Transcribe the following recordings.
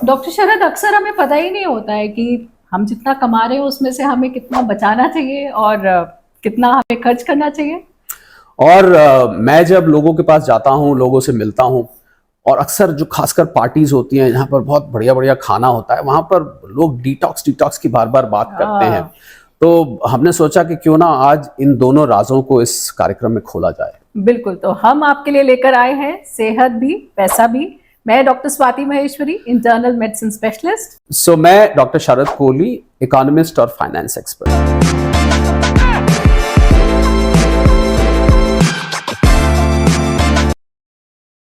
Doctor शरद, अक्सर हमें पता ही नहीं होता है कि हम जितना कमा रहे हैं उसमें से हमें कितना बचाना चाहिए और कितना हमें खर्च करना चाहिए। और मैं जब लोगों के पास जाता हूँ, लोगों से मिलता हूँ, और अक्सर जो खासकर पार्टीज होती हैं जहाँ पर बहुत बढ़िया बढ़िया खाना होता है, वहाँ पर लोग डिटॉक्स डिटॉक्स की बार बार बात करते हैं। तो हमने सोचा कि क्यों ना आज इन दोनों राजों को इस कार्यक्रम में खोला जाए। बिल्कुल, तो हम आपके लिए लेकर आए हैं सेहत भी पैसा भी। मैं doctor Swati Maheshwari, internal medicine specialist. So मैं डॉक्टर शरद कोहली, इकोनॉमिस्ट और फाइनेंस एक्सपर्ट।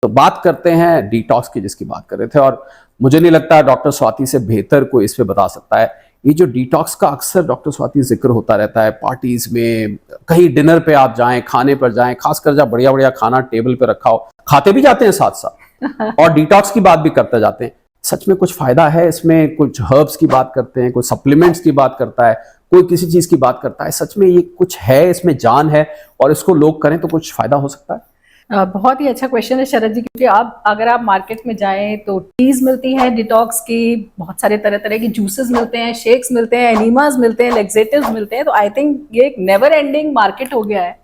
तो बात करते हैं डिटॉक्स की, जिसकी बात कर रहे थे, और मुझे नहीं लगता डॉक्टर स्वाति से बेहतर कोई इस पे बता सकता है। ये जो डिटॉक्स का अक्सर डॉक्टर स्वाति जिक्र होता रहता है पार्टीज में, कहीं डिनर पे आप जाएं, खाने पर जाएं, खासकर जब बढ़िया बढ़िया खाना टेबल पे रखा हो, खाते भी जाते हैं साथ साथ और डिटॉक्स की बात भी करते जाते हैं। सच में कुछ फायदा है इसमें? कुछ हर्ब्स की बात करते हैं, कुछ सप्लीमेंट्स की बात करता है, कोई किसी चीज की बात करता है। सच में ये कुछ है, इसमें जान है, और इसको लोग करें तो कुछ फायदा हो सकता है? बहुत ही अच्छा क्वेश्चन है शरद जी, क्योंकि अगर आप मार्केट में जाएं तो टीज मिलती हैं डिटॉक्स की, बहुत सारे तरह तरह की जूसेस मिलते हैं, शेक्स मिलते हैं, एनीमास मिलते हैं, लेक्सेटिव्स मिलते हैं। तो आई थिंक ये एक नेवर एंडिंग मार्केट हो गया है।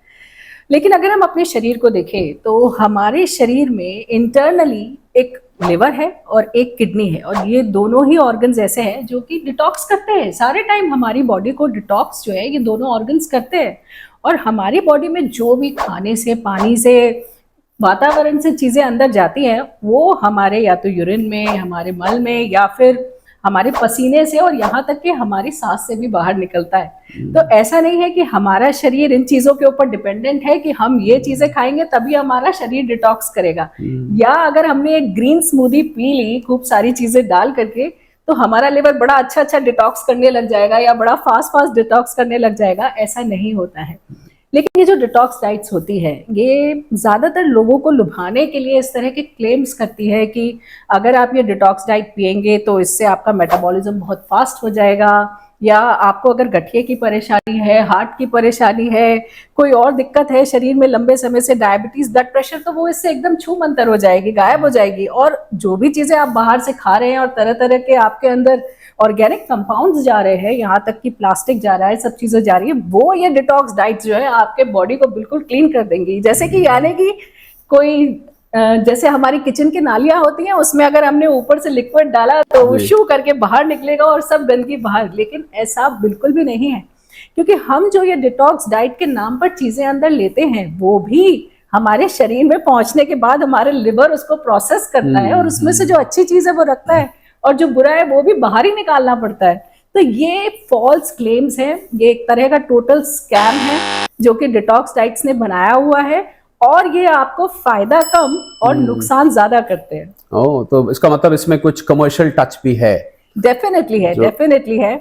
लेकिन अगर हम अपने शरीर को देखें तो हमारे शरीर में इंटरनली एक लिवर है और एक किडनी है, और ये दोनों ही ऑर्गन्स ऐसे हैं जो कि डिटॉक्स करते हैं सारे टाइम। हमारी बॉडी को डिटॉक्स जो है ये दोनों ऑर्गन्स करते हैं। और हमारी बॉडी में जो भी खाने से, पानी से, वातावरण से चीजें अंदर जाती हैं, वो हमारे या तो यूरिन में, हमारे मल में, या फिर हमारे पसीने से, और यहाँ तक कि हमारी सांस से भी बाहर निकलता है। तो ऐसा नहीं है कि हमारा शरीर इन चीजों के ऊपर डिपेंडेंट है कि हम ये चीजें खाएंगे तभी हमारा शरीर डिटॉक्स करेगा, या अगर हमने एक ग्रीन स्मूदी पी ली खूब सारी चीजें डाल करके तो हमारा लिवर बड़ा अच्छा डिटॉक्स करने लग जाएगा या बड़ा फास्ट डिटॉक्स करने लग जाएगा। ऐसा नहीं होता है। लेकिन ये जो डिटॉक्स डाइट्स होती है ये ज़्यादातर लोगों को लुभाने के लिए इस तरह के क्लेम्स करती है कि अगर आप ये डिटॉक्स डाइट पिएंगे तो इससे आपका मेटाबॉलिज्म बहुत फास्ट हो जाएगा, या आपको अगर गठिए की परेशानी है, हार्ट की परेशानी है, कोई और दिक्कत है शरीर में लंबे समय से, डायबिटीज, ब्लड प्रेशर, तो वो इससे एकदम छू मंतर हो जाएगी, गायब हो जाएगी। और जो भी चीज़ें आप बाहर से खा रहे हैं और तरह तरह के आपके अंदर ऑर्गेनिक कंपाउंड्स जा रहे हैं, यहाँ तक कि प्लास्टिक जा रहा है, सब चीजें जा रही है, वो ये डिटॉक्स डाइट जो है आपके बॉडी को बिल्कुल क्लीन कर देंगी। जैसे कि यानी कि कोई जैसे हमारी किचन की नालियां होती हैं, उसमें अगर हमने ऊपर से लिक्विड डाला तो वो शू करके बाहर निकलेगा और सब गंदगी बाहर। लेकिन ऐसा बिल्कुल भी नहीं है, क्योंकि हम जो ये डिटॉक्स डाइट के नाम पर चीजें अंदर लेते हैं वो भी हमारे शरीर में पहुंचने के बाद हमारे लिवर उसको प्रोसेस करता है और उसमें से जो अच्छी चीज है वो रखता है, और जो बुरा है वो भी बाहर ही निकालना पड़ता है। तो ये फॉल्स क्लेम्स हैं, ये एक तरह का टोटल स्कैम है जो कि डिटॉक्स डाइट्स ने बनाया हुआ है, और ये आपको फायदा कम और नुकसान ज्यादा करते हैं। ओह, तो इसका मतलब इसमें कुछ कमर्शियल टच भी है? डेफिनेटली है, डेफिनेटली है।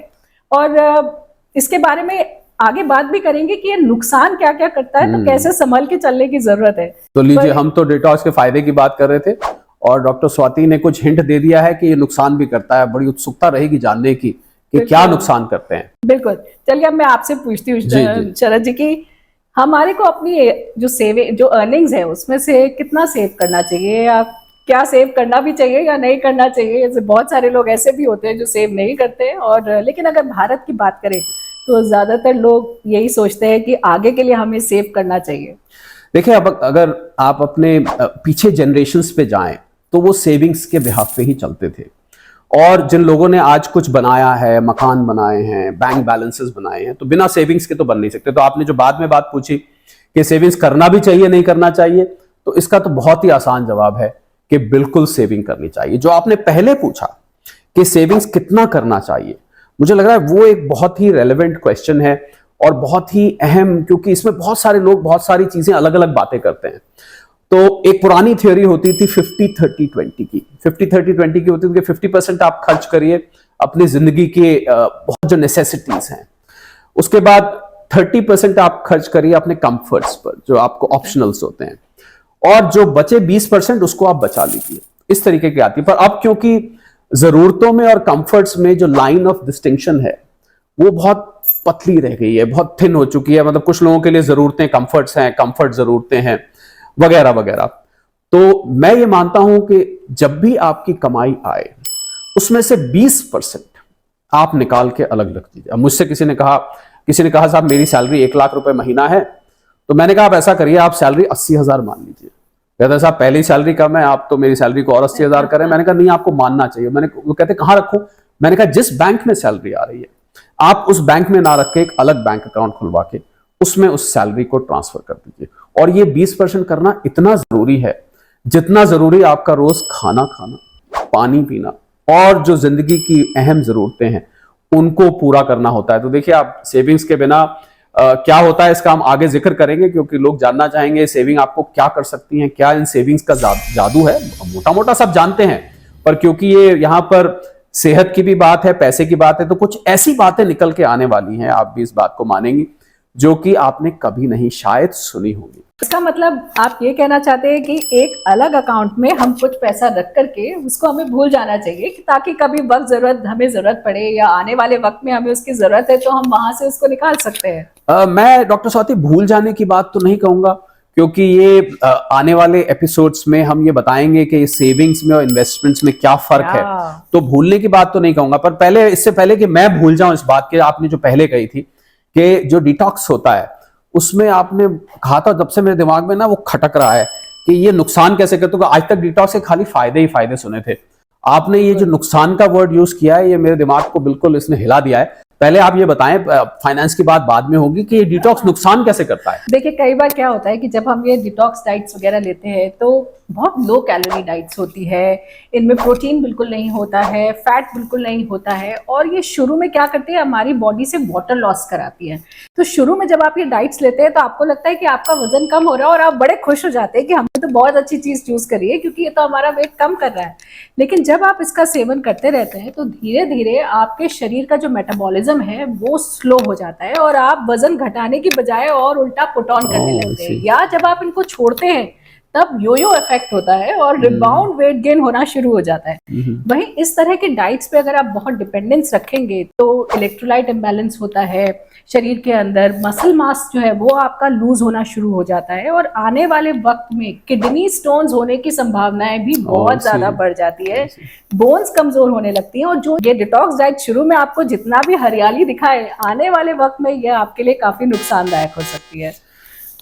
और इसके बारे में आगे बात भी करेंगे कि ये नुकसान क्या क्या करता है, तो कैसे संभल के चलने की जरूरत है। तो लीजिए, हम तो डिटॉक्स के फायदे की बात कर रहे थे और डॉक्टर स्वाति ने कुछ हिंट दे दिया है कि ये नुकसान भी करता है। बड़ी उत्सुकता रहेगी जानने की कि क्या नुकसान करते हैं। बिल्कुल, चलिए अब मैं आपसे पूछती हूँ शरद जी की हमारे को अपनी जो अर्निंग्स है उसमें से कितना सेव करना चाहिए, या क्या सेव करना भी चाहिए या नहीं करना चाहिए। जैसे बहुत सारे लोग ऐसे भी होते हैं जो सेव नहीं करते, और लेकिन अगर भारत की बात करें तो ज्यादातर लोग यही सोचते हैं कि आगे के लिए हमें सेव करना चाहिए। देखिए, अब अगर आप अपने पीछे जनरेशन्स पे जाएं तो वो सेविंग्स के बिहाफ पे ही चलते थे, और जिन लोगों ने आज कुछ बनाया है, मकान बनाए हैं, बैंक बैलेंसेस बनाए हैं, तो बिना सेविंग्स के तो बन नहीं सकते। तो आपने जो बाद में बात पूछी कि सेविंग्स करना भी चाहिए नहीं करना चाहिए, तो इसका तो बहुत ही आसान जवाब है कि बिल्कुल सेविंग करनी चाहिए। जो आपने पहले पूछा कि सेविंग्स कितना करना चाहिए, मुझे लग रहा है वो एक बहुत ही रेलेवेंट क्वेश्चन है और बहुत ही अहम, क्योंकि इसमें बहुत सारे लोग बहुत सारी चीजें अलग अलग बातें करते हैं। तो एक पुरानी थ्योरी होती थी 50-30-20 की। 50-30-20 की होती थी कि 50% आप खर्च करिए अपनी जिंदगी के बहुत जो नेसेसिटीज हैं, उसके बाद 30% आप खर्च करिए अपने कंफर्ट्स पर जो आपको ऑप्शनल्स होते हैं, और जो बचे 20% उसको आप बचा लीजिए। इस तरीके की आती है। पर अब क्योंकि जरूरतों में और कंफर्ट्स में जो लाइन ऑफ डिस्टिंक्शन है वो बहुत पतली रह गई है, बहुत थिन हो चुकी है। मतलब कुछ लोगों के लिए जरूरतें कंफर्ट्स हैं, कंफर्ट जरूरतें हैं, वगैरह वगैरह। तो मैं ये मानता हूं कि जब भी आपकी कमाई आए उसमें से 20% आप निकाल के अलग रख दीजिए। अब मुझसे किसी ने कहा साहब मेरी सैलरी 1 लाख रुपए महीना है, तो मैंने कहा आप ऐसा करिए, आप सैलरी 80,000 मान लीजिए। कहता साहब पहली सैलरी कम है, आप तो मेरी सैलरी को और 80,000 करें। मैंने कहा नहीं, आपको मानना चाहिए। वो कहते कहां रखूं? मैंने कहा जिस बैंक में सैलरी आ रही है आप उस बैंक में ना रख के एक अलग बैंक अकाउंट खुलवा के उसमें उस सैलरी को ट्रांसफर कर दीजिए। और ये 20% करना इतना जरूरी है जितना जरूरी आपका रोज खाना खाना, पानी पीना और जो जिंदगी की अहम जरूरतें हैं उनको पूरा करना होता है। तो देखिए, आप सेविंग्स के बिना क्या होता है इसका हम आगे जिक्र करेंगे, क्योंकि लोग जानना चाहेंगे सेविंग आपको क्या कर सकती हैं, क्या इन सेविंग्स का जादू है। मोटा मोटा सब जानते हैं, पर क्योंकि ये यहाँ पर सेहत की भी बात है, पैसे की बात है, तो कुछ ऐसी बातें निकल के आने वाली हैं, आप भी इस बात को मानेंगी, जो कि आपने कभी नहीं शायद सुनी होगी। इसका मतलब आप ये कहना चाहते हैं कि एक अलग अकाउंट में हम कुछ पैसा रख करके उसको हमें भूल जाना चाहिए, कि ताकि कभी हमें जरूरत पड़े या आने वाले वक्त में हमें उसकी जरूरत है तो हम वहां से उसको निकाल सकते हैं। मैं डॉक्टर स्वाति भूल जाने की बात तो नहीं कहूंगा, क्योंकि ये आने वाले एपिसोड्स में हम ये बताएंगे कि सेविंग्स में और इन्वेस्टमेंट्स में क्या फर्क है। तो भूलने की बात तो नहीं कहूंगा, पर इससे पहले कि मैं भूल जाऊं इस बात के, आपने जो पहले कही थी कि जो डिटॉक्स होता है उसमें आपने कहा था, जब से मेरे दिमाग में ना वो खटक रहा है कि ये नुकसान कैसे करते हो। आज तक डिटॉक्स के खाली फायदे ही फायदे सुने थे, आपने ये जो नुकसान का वर्ड यूज किया है ये मेरे दिमाग को बिल्कुल इसने हिला दिया है। पहले आप ये बताएं, फाइनेंस की बात बाद में होगी, कि ये डिटॉक्स नुकसान कैसे करता है। देखिए, कई बार क्या होता है कि जब हम ये डिटॉक्स डाइट्स वगैरह लेते हैं तो बहुत लो कैलोरी डाइट्स होती है, इनमें प्रोटीन बिल्कुल नहीं होता है, फैट बिल्कुल नहीं होता है, और ये शुरू में क्या करती है, हमारी बॉडी से वाटर लॉस कराती है। तो शुरू में जब आप ये डाइट्स लेते हैं तो आपको लगता है कि आपका वजन कम हो रहा है और आप बड़े खुश हो जाते हैं कि हमने तो बहुत अच्छी चीज चूज करी है, क्योंकि ये तो हमारा वेट कम कर रहा है। लेकिन जब आप इसका सेवन करते रहते हैं तो धीरे धीरे आपके शरीर का जो मेटाबॉलिज्म है वो स्लो हो जाता है और आप वजन घटाने की बजाय और उल्टा पुट ऑन करने लगते हैं। या जब आप इनको छोड़ते हैं तब योयो इफेक्ट होता है और रिबाउंड वेट गेन होना शुरू हो जाता है। वहीं इस तरह के डाइट्स पे अगर आप बहुत डिपेंडेंस रखेंगे तो इलेक्ट्रोलाइट इम्बैलेंस होता है शरीर के अंदर, मसल मास जो है वो आपका लूज होना शुरू हो जाता है और आने वाले वक्त में किडनी स्टोन्स होने की संभावनाएं भी बहुत ज्यादा बढ़ जाती है, बोन्स कमजोर होने लगती हैं। और जो ये डिटॉक्स डाइट शुरू में आपको जितना भी हरियाली दिखाए, आने वाले वक्त में ये आपके लिए काफी नुकसानदायक हो सकती है।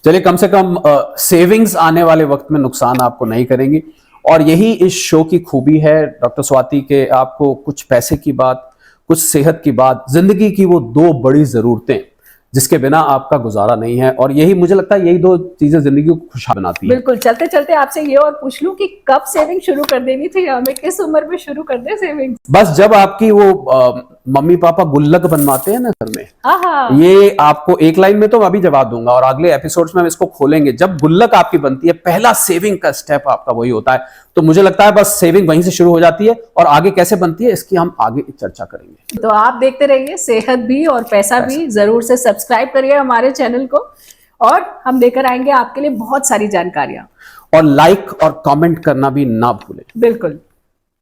चलिए, कम से कम सेविंग्स आने वाले वक्त में नुकसान आपको नहीं करेंगी, और यही इस शो की खूबी है डॉक्टर स्वाति के। आपको कुछ पैसे की बात, कुछ सेहत की बात, जिंदगी की वो 2 बड़ी जरूरतें जिसके बिना आपका गुजारा नहीं है, और यही मुझे लगता है यही 2 चीजें जिंदगी को खुशहाल बनाती है। बिल्कुल। चलते चलते आपसे ये और पूछ लूं कि कब सेविंग शुरू कर देनी चाहिए हमें, किस उम्र में शुरू कर दे सेविंग? बस जब आपकी वो मम्मी पापा गुल्लक बनवाते हैं ना घर में, ये आपको एक लाइन में तो अभी जवाब दूंगा और अगले एपिसोड्स में हम इसको खोलेंगे। जब गुल्लक आपकी बनती है, पहला सेविंग का स्टेप आपका वही होता है। तो मुझे लगता है बस सेविंग वहीं से शुरू हो जाती है, और आगे कैसे बनती है इसकी हम आगे चर्चा करेंगे। तो आप देखते रहिए सेहत भी और पैसा भी, जरूर से सब्सक्राइब करिए हमारे चैनल को, और हम लेकर आएंगे आपके लिए बहुत सारी जानकारियां। और लाइक और कमेंट करना भी ना भूलें। बिल्कुल।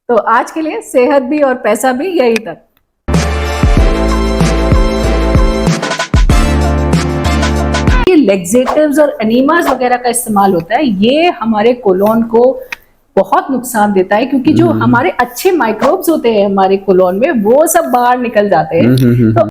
तो आज के लिए सेहत भी और पैसा भी, यही तक। ये लेक्सेटिव्स और एनीमास वगैरह का इस्तेमाल होता है, ये हमारे कोलोन को बहुत नुकसान देता है, क्योंकि जो हमारे अच्छे माइक्रोब्स होते हैं हमारे कोलोन में वो सब बाहर निकल जाते हैं। तो